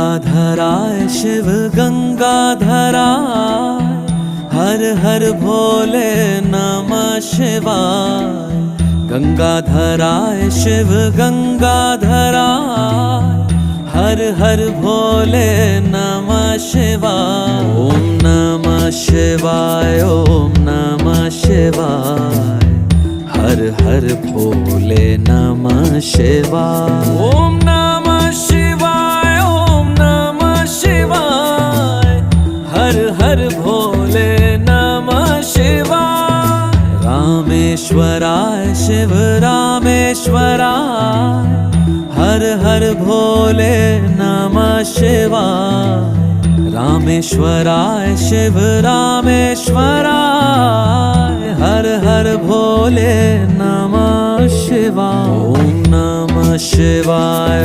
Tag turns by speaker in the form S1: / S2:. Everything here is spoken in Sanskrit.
S1: गंगाधराय शिव गंगाधराय, हर हर भोले नमः शिवाय। गंगाधराय शिव गंगाधराय, हर हर भोले नमः शिवाय। ओम नमः शिवाय, ओम नमः शिवाय, हर हर भोले नमः शिवाय। ओम नमः शिवाय, ओम नमः शिवाय, हर हर भोले नमः शिवाय। रामेश्वराय शिव रामेश्वराय, हर हर भोले नमः शिवाय। रामेश्वराय शिव रामेश्वराय, हर हर भोले नमः शिवाय। ओम नमः शिवाय।